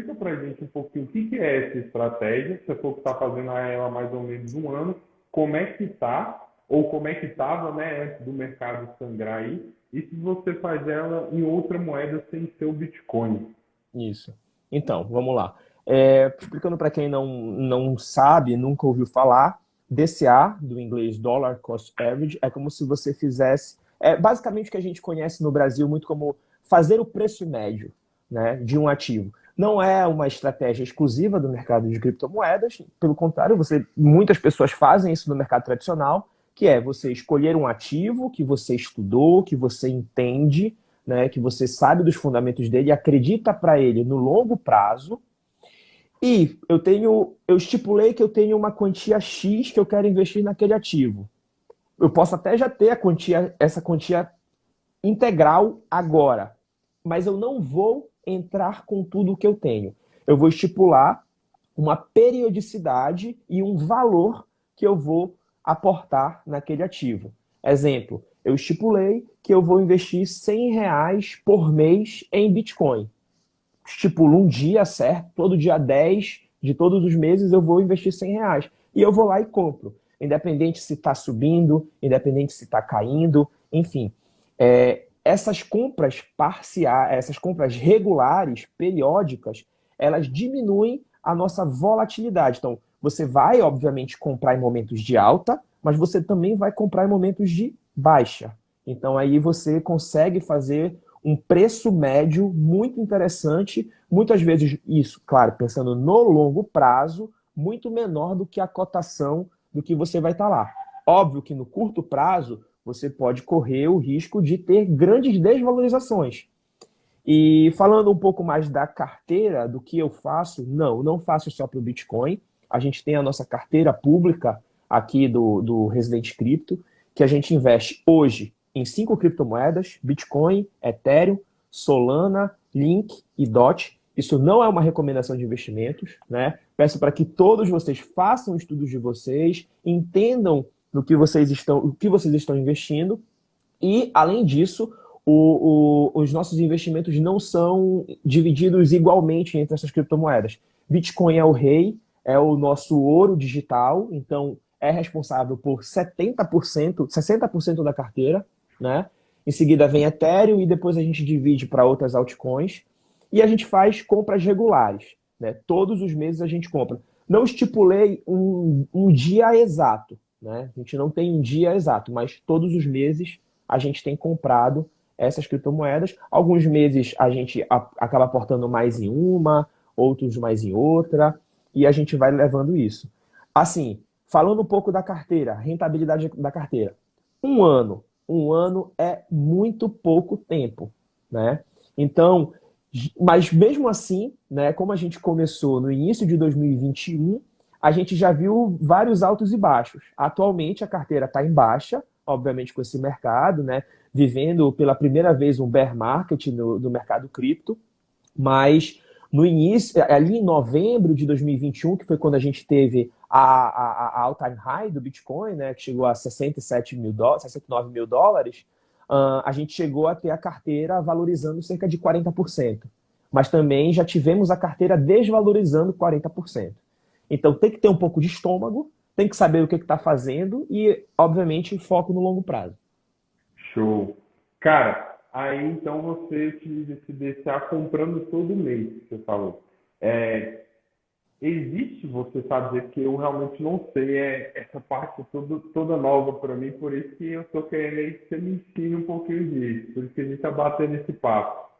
explica para a gente um pouquinho o que que é essa estratégia. Você falou que está fazendo ela há mais ou menos um ano. Como é que está, ou como é que estava, né, antes do mercado sangrar aí? E se você faz ela em outra moeda sem ser o Bitcoin? Isso. Então, vamos lá. Explicando para quem não sabe, nunca ouviu falar, DCA, do inglês Dollar Cost Average, é como se você fizesse. É basicamente o que a gente conhece no Brasil muito como fazer o preço médio, né, de um ativo. Não é uma estratégia exclusiva do mercado de criptomoedas, pelo contrário, muitas pessoas fazem isso no mercado tradicional, que é você escolher um ativo que você estudou, que você entende, né, que você sabe dos fundamentos dele e acredita para ele no longo prazo. E eu estipulei que eu tenho uma quantia X que eu quero investir naquele ativo. Eu posso até já ter essa quantia integral agora, mas eu não vou entrar com tudo o que eu tenho. Eu vou estipular uma periodicidade e um valor que eu vou aportar naquele ativo. Exemplo, eu estipulei que eu vou investir R$ 100 por mês em Bitcoin. Estipulo um dia certo, todo dia 10 de todos os meses eu vou investir R$ 100. E eu vou lá e compro. Independente se está subindo, independente se está caindo, enfim. Essas compras parciais, essas compras regulares, periódicas, elas diminuem a nossa volatilidade. Então, você vai, obviamente, comprar em momentos de alta, mas você também vai comprar em momentos de baixa. Então, aí você consegue fazer um preço médio muito interessante, muitas vezes isso, claro, pensando no longo prazo, muito menor do que a cotação do que você vai estar lá. Óbvio que no curto prazo, você pode correr o risco de ter grandes desvalorizações. E falando um pouco mais da carteira, do que eu faço, não faço só para o Bitcoin. A gente tem a nossa carteira pública aqui do Resident Crypto, que a gente investe hoje em 5 criptomoedas: Bitcoin, Ethereum, Solana, Link e DOT. Isso não é uma recomendação de investimentos, né? Peço para que todos vocês façam estudos de vocês, entendam o que vocês estão investindo e, além disso, os nossos investimentos não são divididos igualmente entre essas criptomoedas. Bitcoin é o rei, é o nosso ouro digital, então é responsável por 70%, 60% da carteira, né? Em seguida vem Ethereum e depois a gente divide para outras altcoins. E a gente faz compras regulares, né? Todos os meses a gente compra. Não estipulei um dia exato, né? A gente não tem um dia exato, mas todos os meses a gente tem comprado essas criptomoedas. Alguns meses a gente acaba aportando mais em uma, outros mais em outra, e a gente vai levando isso. Assim, falando um pouco da carteira, rentabilidade da carteira. Um ano é muito pouco tempo, né? Então, mas mesmo assim, né, como a gente começou no início de 2021, a gente já viu vários altos e baixos. Atualmente a carteira está em baixa, obviamente com esse mercado, né, vivendo pela primeira vez um bear market no mercado cripto, mas no início, ali em novembro de 2021, que foi quando a gente teve a all-time high do Bitcoin, né, que chegou a 67 mil dólares, 69 mil dólares, a gente chegou a ter a carteira valorizando cerca de 40%. Mas também já tivemos a carteira desvalorizando 40%. Então tem que ter um pouco de estômago, tem que saber o que está fazendo e, obviamente, foco no longo prazo. Show. Cara, aí então você utiliza esse DCA comprando todo mês, que você falou. É, existe, você sabe dizer que eu realmente não sei, essa parte toda nova para mim, por isso que eu estou querendo aí que você me ensine um pouquinho disso, por isso que a gente está batendo esse papo.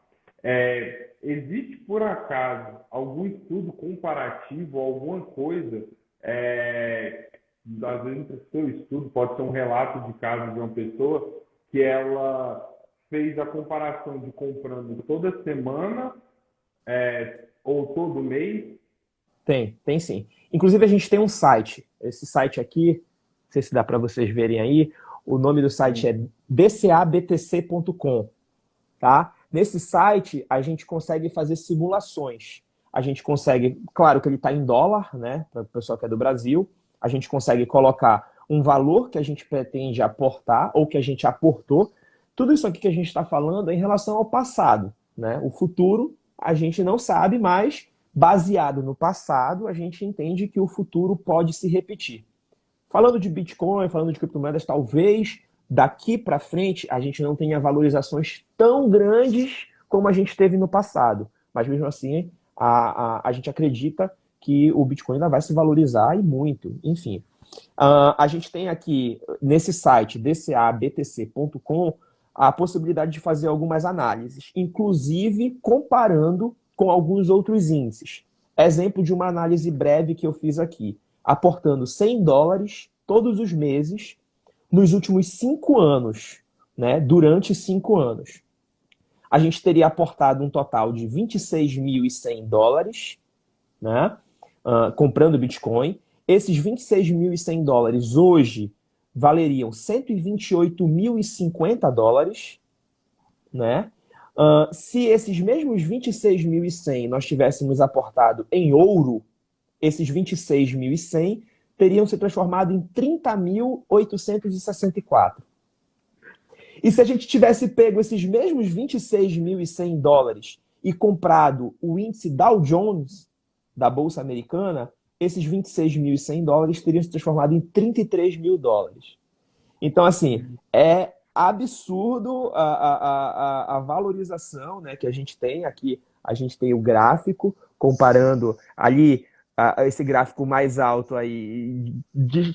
Existe, por acaso, algum estudo comparativo, alguma coisa, é, às vezes o seu estudo pode ser um relato de caso de uma pessoa que ela fez a comparação de comprando toda semana, ou todo mês. Tem sim. Inclusive, a gente tem um site. Esse site aqui, não sei se dá para vocês verem aí, o nome do site é dcabtc.com, tá? Nesse site, a gente consegue fazer simulações. A gente consegue, claro que ele está em dólar, né, para o pessoal que é do Brasil, a gente consegue colocar um valor que a gente pretende aportar ou que a gente aportou. Tudo isso aqui que a gente está falando é em relação ao passado, né? O futuro a gente não sabe, mas baseado no passado, a gente entende que o futuro pode se repetir. Falando de Bitcoin, falando de criptomoedas, talvez daqui para frente a gente não tenha valorizações tão grandes como a gente teve no passado. Mas mesmo assim, a gente acredita que o Bitcoin ainda vai se valorizar e muito. Enfim, a gente tem aqui nesse site dcabtc.com a possibilidade de fazer algumas análises, inclusive comparando com alguns outros índices. Exemplo de uma análise breve que eu fiz aqui, aportando $100 todos os meses nos últimos 5 anos, né? Durante 5 anos. A gente teria aportado um total de $26.100, né? Comprando Bitcoin. Esses $26.100 hoje valeriam $128.050, né? Se esses mesmos 26.100 nós tivéssemos aportado em ouro, esses 26.100 teriam se transformado em 30.864. E se a gente tivesse pego esses mesmos $26.100 e comprado o índice Dow Jones da Bolsa Americana, esses $26.100 teriam se transformado em $33.000. Então, assim, é absurdo a valorização, né, que a gente tem aqui. A gente tem o gráfico comparando ali esse gráfico mais alto aí,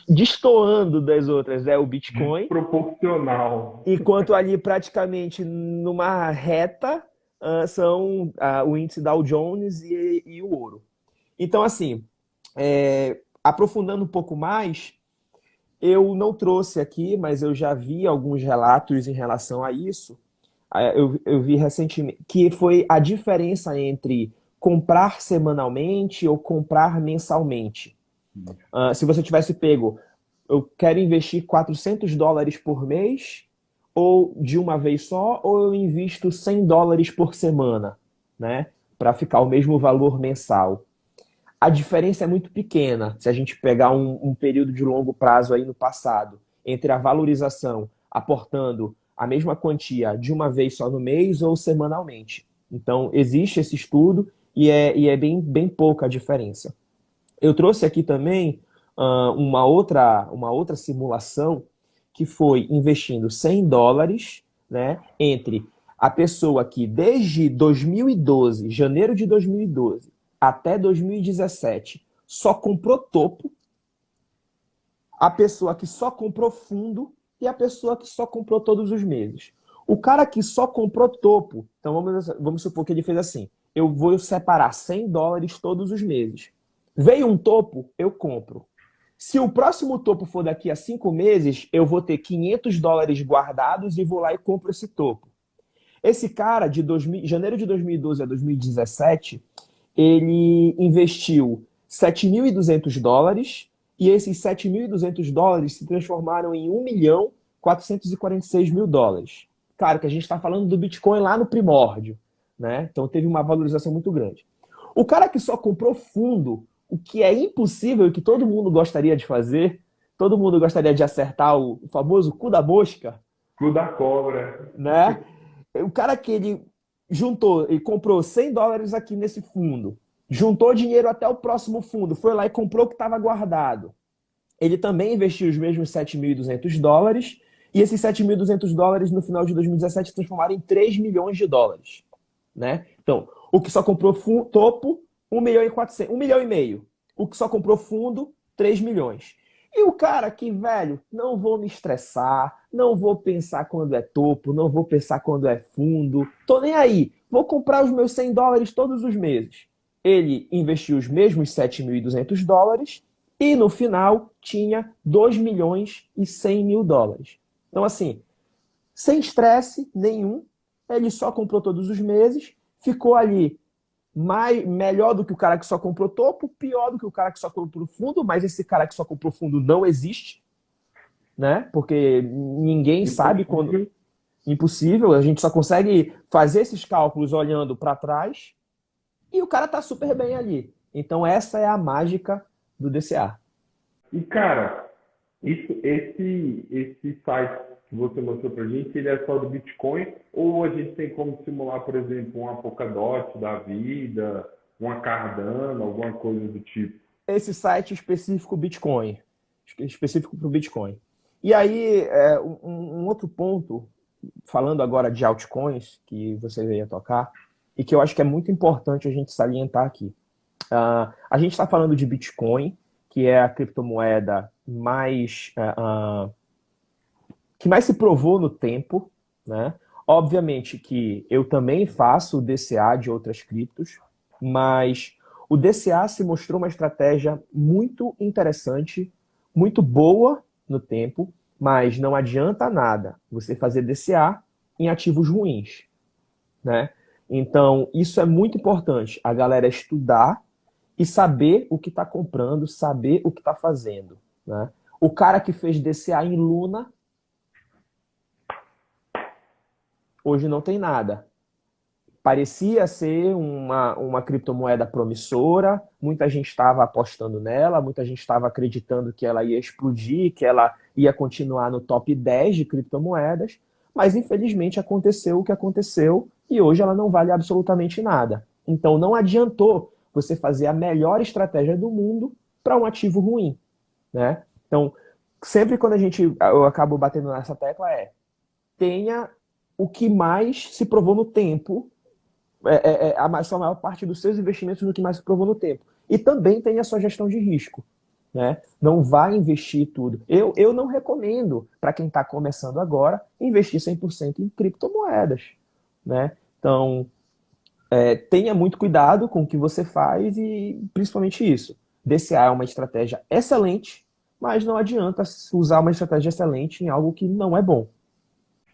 destoando das outras, é o Bitcoin, Desproporcional. enquanto ali praticamente numa reta são o índice Dow Jones e o ouro. Então, assim, aprofundando um pouco mais, eu não trouxe aqui, mas eu já vi alguns relatos em relação a isso. Eu vi recentemente que foi a diferença entre comprar semanalmente ou comprar mensalmente. Se você tivesse pego, eu quero investir $400 por mês, ou de uma vez só, ou eu invisto $100 por semana, né? Para ficar o mesmo valor mensal. A diferença é muito pequena se a gente pegar um período de longo prazo aí no passado, entre a valorização aportando a mesma quantia de uma vez só no mês ou semanalmente. Então, existe esse estudo e é bem pouca a diferença. Eu trouxe aqui também uma outra simulação que foi investindo $100, né, entre a pessoa que desde 2012, janeiro de 2012, até 2017, só comprou topo, a pessoa que só comprou fundo e a pessoa que só comprou todos os meses. O cara que só comprou topo, então vamos supor que ele fez assim, eu vou separar $100 todos os meses. Veio um topo, eu compro. Se o próximo topo for daqui a 5 meses, eu vou ter $500 guardados e vou lá e compro esse topo. Esse cara, de janeiro de 2012 a 2017, ele investiu $7.200 e esses $7.200 se transformaram em $1.446.000. Claro que a gente está falando do Bitcoin lá no primórdio, né? Então teve uma valorização muito grande. O cara que só comprou fundo, o que é impossível e que todo mundo gostaria de fazer, todo mundo gostaria de acertar o famoso cu da mosca, Cu da cobra. né? O cara que ele juntou e comprou $100 aqui nesse fundo, juntou dinheiro até o próximo fundo, foi lá e comprou o que estava guardado. Ele também investiu os mesmos $7.200 e esses $7.200 no final de 2017 se transformaram em $3 milhões, né? Então, o que só comprou topo, 1.400.000, 1,5 milhão. O que só comprou fundo, 3 milhões. E o cara que, velho, não vou me estressar, não vou pensar quando é topo, não vou pensar quando é fundo, tô nem aí, vou comprar os meus $100 todos os meses. Ele investiu os mesmos $7.200 e no final tinha $2.100.000. Então, assim, sem estresse nenhum, ele só comprou todos os meses, ficou ali melhor do que o cara que só comprou topo, pior do que o cara que só comprou fundo, mas esse cara que só comprou fundo não existe, né? Porque ninguém sabe quando. Impossível. Impossível, a gente só consegue fazer esses cálculos olhando para trás e o cara tá super bem ali. Então, essa é a mágica do DCA. E, cara, esse site que você mostrou pra gente, ele é só do Bitcoin? Ou a gente tem como simular, por exemplo, um Polkadot da vida? uma Cardano, alguma coisa do tipo? Esse site específico Bitcoin, específico para o Bitcoin. E aí, um outro ponto, falando agora de altcoins, que você ia tocar, e que eu acho que é muito importante a gente salientar aqui. A gente está falando de Bitcoin, que é a criptomoeda que mais se provou no tempo, né? Obviamente que eu também faço o DCA de outras criptos, mas o DCA se mostrou uma estratégia muito interessante, muito boa no tempo, mas não adianta nada você fazer DCA em ativos ruins, né? Então, isso é muito importante, a galera estudar e saber o que está comprando, saber o que está fazendo, né? O cara que fez DCA em Luna, hoje não tem nada. Parecia ser uma criptomoeda promissora, muita gente estava apostando nela, muita gente estava acreditando que ela ia explodir, que ela ia continuar no top 10 de criptomoedas, mas infelizmente aconteceu o que aconteceu e hoje ela não vale absolutamente nada. Então não adiantou você fazer a melhor estratégia do mundo para um ativo ruim, né? Então, sempre quando eu acabo batendo nessa tecla tenha o que mais se provou no tempo, a sua maior parte dos seus investimentos no que mais se provou no tempo. E também tem a sua gestão de risco, né? Não vai investir tudo. Eu não recomendo, para quem está começando agora, investir 100% em criptomoedas, né? Então, tenha muito cuidado com o que você faz e principalmente isso. DCA é uma estratégia excelente, mas não adianta usar uma estratégia excelente em algo que não é bom.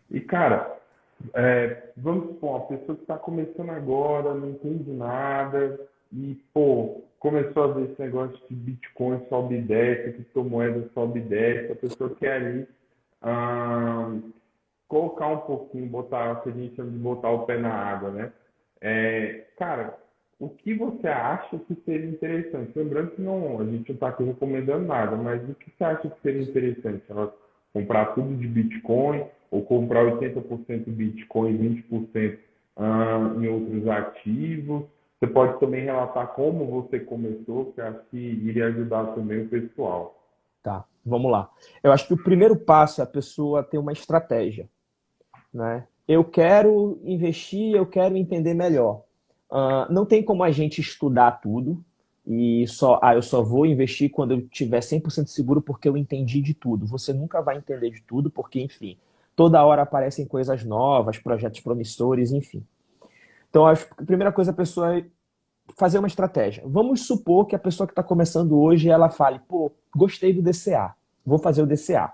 E, cara, vamos supor, uma pessoa que está começando agora, não entende nada, e, pô, começou a ver esse negócio de Bitcoin sobe e desce, criptomoeda sobe e desce, a pessoa quer ali ah, colocar um pouquinho, botar, o que a gente chama de botar o pé na água, né? Cara, o que você acha que seria interessante? Lembrando que não, a gente não está aqui recomendando nada, mas o que você acha que seria interessante? Ela comprar tudo de Bitcoin ou comprar 80% Bitcoin e 20% em outros ativos? Você pode também relatar como você começou, que eu acho que iria ajudar também o pessoal. Tá, vamos lá. Eu acho que o primeiro passo é a pessoa ter uma estratégia, né? Eu quero investir, eu quero entender melhor. Não tem como a gente estudar tudo e eu só vou investir quando eu tiver 100% seguro porque eu entendi de tudo. Você nunca vai entender de tudo porque, enfim, toda hora aparecem coisas novas, projetos promissores, enfim. Então, acho que a primeira coisa a pessoa é fazer uma estratégia. Vamos supor que a pessoa que está começando hoje, ela fale, pô, gostei do DCA, vou fazer o DCA.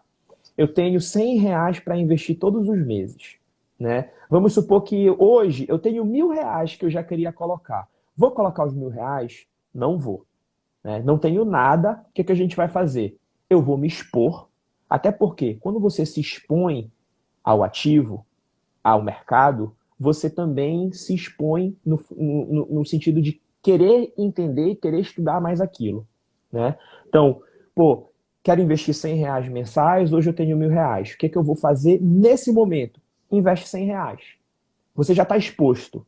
Eu tenho R$ 100 para investir todos os meses, né? Vamos supor que hoje eu tenho R$ 1.000 que eu já queria colocar. Vou colocar os R$ 1.000? Não vou, né? Não tenho nada. O que a gente vai fazer? Eu vou me expor, até porque quando você se expõe ao ativo, ao mercado, você também se expõe no sentido de querer entender e querer estudar mais aquilo, né? Então, pô, quero investir R$ 100 mensais, hoje eu tenho R$ 1.000. O que eu vou fazer nesse momento? Investe R$ 100. Você já está exposto,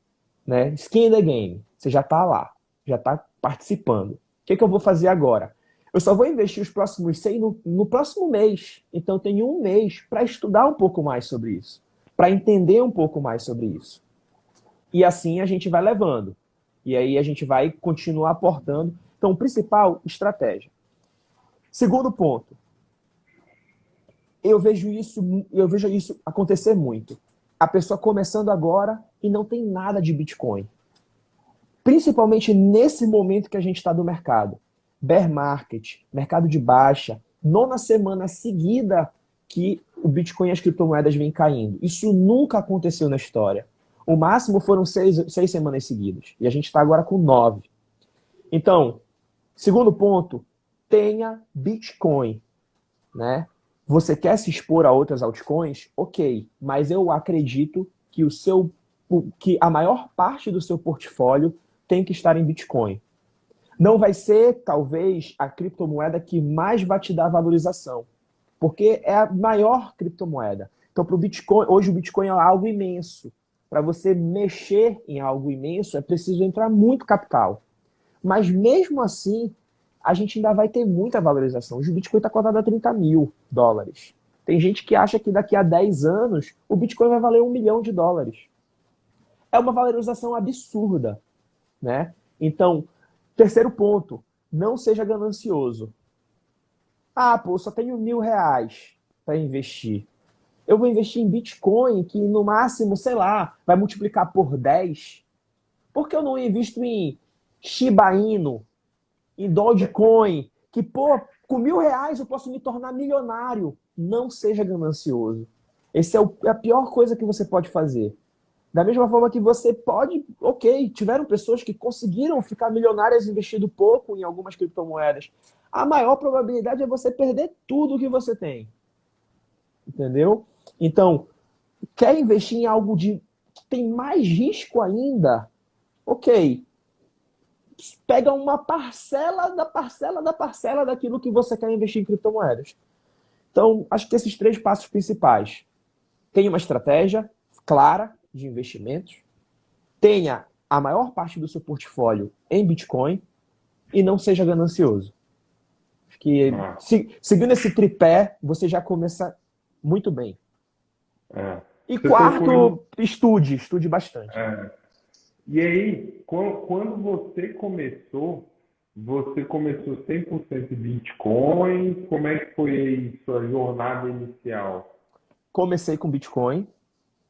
né? Skin in the game. Você já está lá, já está participando. O que eu vou fazer agora? Eu só vou investir os próximos 100 no próximo mês. Então, eu tenho um mês para estudar um pouco mais sobre isso, para entender um pouco mais sobre isso. E assim a gente vai levando. E aí a gente vai continuar aportando. Então, o principal, estratégia. Segundo ponto, eu vejo isso acontecer muito. A pessoa começando agora e não tem nada de Bitcoin. Principalmente nesse momento que a gente está do mercado. Bear market, mercado de baixa, nona semana seguida que o Bitcoin e as criptomoedas vêm caindo. Isso nunca aconteceu na história. O máximo foram 6 semanas seguidas. E a gente está agora com 9. Então, segundo ponto, tenha Bitcoin, né? Você quer se expor a outras altcoins? Ok, mas eu acredito que que a maior parte do seu portfólio tem que estar em Bitcoin. Não vai ser, talvez, a criptomoeda que mais vai te dar valorização, porque é a maior criptomoeda. Então, para o Bitcoin, hoje o Bitcoin é algo imenso. Para você mexer em algo imenso, é preciso entrar muito capital. Mas mesmo assim, a gente ainda vai ter muita valorização. O Bitcoin está cotado a US$ 30.000. Tem gente que acha que daqui a 10 anos o Bitcoin vai valer US$ 1 milhão. É uma valorização absurda, né? Então, terceiro ponto, não seja ganancioso. Ah, pô, só tenho R$ 1.000 para investir. Eu vou investir em Bitcoin, que no máximo, sei lá, vai multiplicar por 10. Por que eu não invisto em Shiba Inu, em Dogecoin, que, pô, com R$ 1.000 eu posso me tornar milionário? Não seja ganancioso. Essa é a pior coisa que você pode fazer. Da mesma forma que você pode, ok, tiveram pessoas que conseguiram ficar milionárias investindo pouco em algumas criptomoedas. A maior probabilidade é você perder tudo que você tem. Entendeu? Então, quer investir em algo que tem mais risco ainda? Ok. Pega uma parcela da parcela da parcela daquilo que você quer investir em criptomoedas. Então, acho que esses 3 passos principais. Tenha uma estratégia clara de investimentos, tenha a maior parte do seu portfólio em Bitcoin e não seja ganancioso. Acho que seguindo esse tripé, você já começa muito bem. E Você quarto, estude bastante. E aí, quando você começou 100% Bitcoin? Como é que foi aí sua jornada inicial? Comecei com Bitcoin,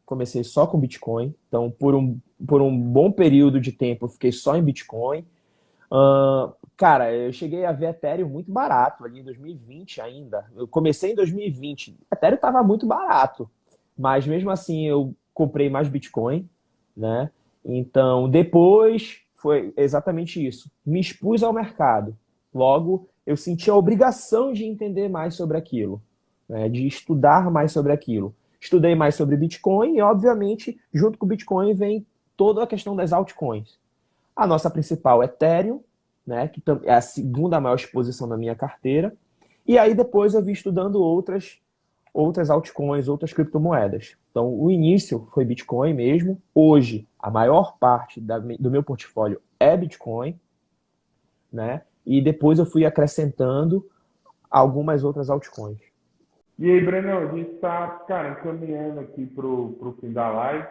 comecei só com Bitcoin. Então, por um bom período de tempo, eu fiquei só em Bitcoin. Cara, eu cheguei a ver Ethereum muito barato ali em 2020 ainda. Eu comecei em 2020. Ethereum estava muito barato. Mas mesmo assim, eu comprei mais Bitcoin, né? Então, depois foi exatamente isso. Me expus ao mercado. Logo, eu senti a obrigação de entender mais sobre aquilo, né? De estudar mais sobre aquilo. Estudei mais sobre Bitcoin e, obviamente, junto com o Bitcoin vem toda a questão das altcoins. A nossa principal é Ethereum, né, que é a segunda maior exposição na minha carteira. E aí depois eu vi estudando outras altcoins, outras criptomoedas. Então, o início foi Bitcoin mesmo. Hoje, a maior parte do meu portfólio é Bitcoin, né? E depois eu fui acrescentando algumas outras altcoins. E aí, Breno, a gente está, cara, encaminhando aqui para o fim da live.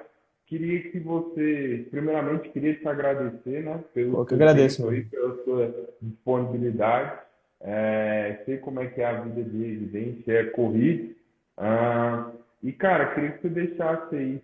Queria que você, primeiramente, queria te agradecer, né, pelo Pô, que seu agradeço, tempo aí, mano. pela sua disponibilidade. Sei como é que é a vida de residente, é corrido. E, cara, queria que você deixasse aí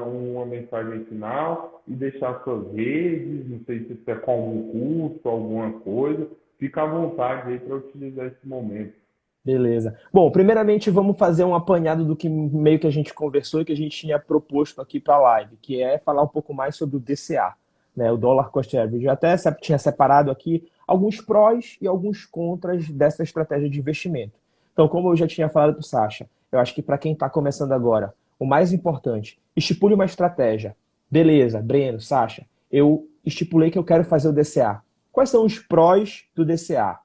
uma mensagem final e deixar suas redes, não sei se você é com algum curso, alguma coisa. Fica à vontade aí para utilizar esse momento. Beleza. Bom, primeiramente vamos fazer um apanhado do que meio que a gente conversou e que a gente tinha proposto aqui para a live, que é falar um pouco mais sobre o DCA, né, o Dollar Cost Average. Eu até tinha separado aqui alguns prós e alguns contras dessa estratégia de investimento. Então, como eu já tinha falado para o Sasha, eu acho que para quem está começando agora, o mais importante, estipule uma estratégia. Beleza, Breno, Sasha, eu estipulei que eu quero fazer o DCA. Quais são os prós do DCA?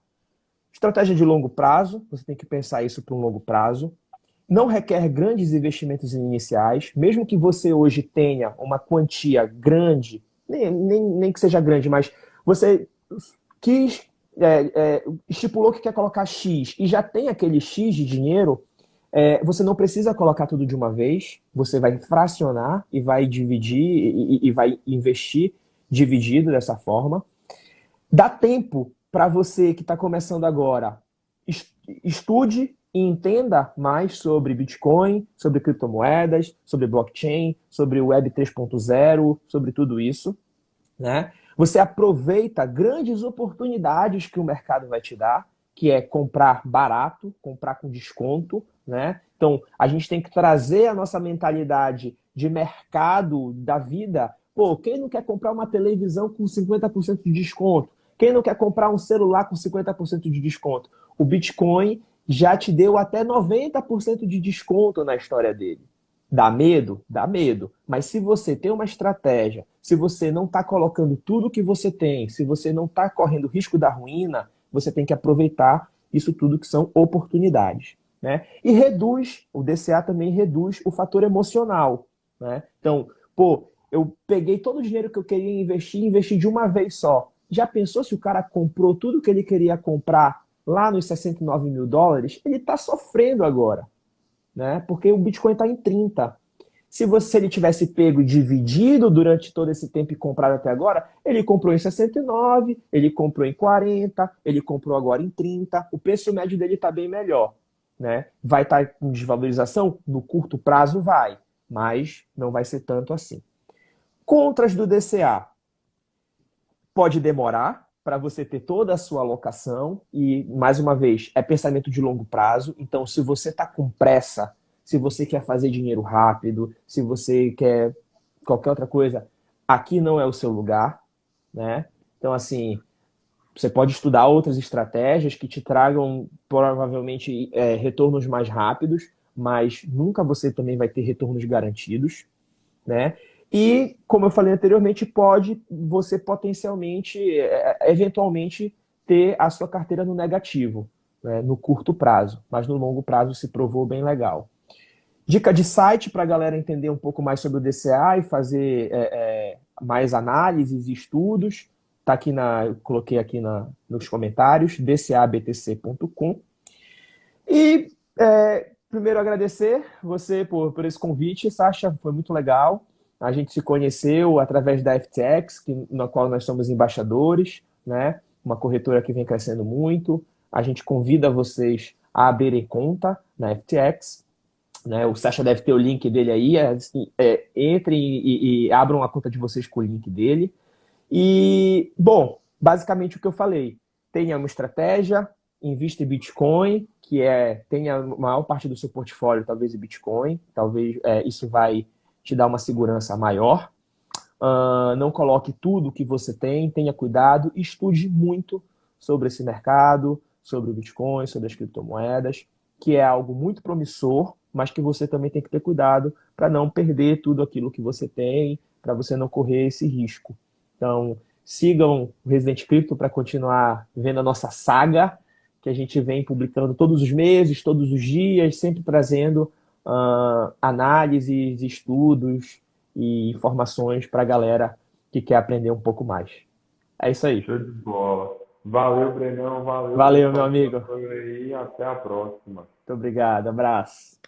Estratégia de longo prazo, você tem que pensar isso para um longo prazo. Não requer grandes investimentos iniciais, mesmo que você hoje tenha uma quantia grande, nem que seja grande, mas você quis, estipulou que quer colocar X e já tem aquele X de dinheiro, você não precisa colocar tudo de uma vez, você vai fracionar e vai dividir e vai investir dividido dessa forma. Dá tempo para você que está começando agora, estude e entenda mais sobre Bitcoin, sobre criptomoedas, sobre blockchain, sobre Web 3.0, sobre tudo isso, né? Você aproveita grandes oportunidades que o mercado vai te dar, que é comprar barato, comprar com desconto, né? Então, a gente tem que trazer a nossa mentalidade de mercado da vida. Pô, quem não quer comprar uma televisão com 50% de desconto? Quem não quer comprar um celular com 50% de desconto? O Bitcoin já te deu até 90% de desconto na história dele. Dá medo? Dá medo. Mas se você tem uma estratégia, se você não está colocando tudo que você tem, se você não está correndo risco da ruína, você tem que aproveitar isso tudo que são oportunidades, né? E o DCA também reduz o fator emocional, né? Então, pô, eu peguei todo o dinheiro que eu queria investir e investi de uma vez só. Já pensou se o cara comprou tudo que ele queria comprar lá nos 69 mil dólares? Ele está sofrendo agora, né? Porque o Bitcoin está em 30. Se ele tivesse pego e dividido durante todo esse tempo e comprado até agora, ele comprou em 69, ele comprou em 40, ele comprou agora em 30. O preço médio dele está bem melhor, né? Vai estar com desvalorização? No curto prazo vai, mas não vai ser tanto assim. Contras do DCA. Pode demorar para você ter toda a sua alocação e, mais uma vez, é pensamento de longo prazo. Então, se você está com pressa, se você quer fazer dinheiro rápido, se você quer qualquer outra coisa, aqui não é o seu lugar, né? Então, assim, você pode estudar outras estratégias que te tragam provavelmente retornos mais rápidos, mas nunca você também vai ter retornos garantidos, né? E, como eu falei anteriormente, pode você potencialmente, eventualmente, ter a sua carteira no negativo, né, no curto prazo, mas no longo prazo se provou bem legal. Dica de site para a galera entender um pouco mais sobre o DCA e fazer mais análises e estudos. Tá aqui eu coloquei aqui nos comentários, dcabtc.com. E primeiro agradecer você por esse convite, Sasha, foi muito legal. A gente se conheceu através da FTX, na qual nós somos embaixadores, né? Uma corretora que vem crescendo muito. A gente convida vocês a abrirem conta na FTX, né? O Sasha deve ter o link dele aí. Entrem e abram a conta de vocês com o link dele. E, bom, basicamente o que eu falei. Tenha uma estratégia, invista em Bitcoin, tenha a maior parte do seu portfólio, talvez em Bitcoin. Talvez isso vai te dar uma segurança maior. Não coloque tudo que você tem, tenha cuidado, estude muito sobre esse mercado, sobre o Bitcoin, sobre as criptomoedas, que é algo muito promissor, mas que você também tem que ter cuidado para não perder tudo aquilo que você tem, para você não correr esse risco. Então, sigam o Resident Crypto para continuar vendo a nossa saga, que a gente vem publicando todos os meses, todos os dias, sempre trazendo análises, estudos e informações para a galera que quer aprender um pouco mais. É isso aí. Show de bola. Valeu, Brenão. Valeu pela Valeu, meu amigo. participação aí. Até a próxima. Muito obrigado. Abraço.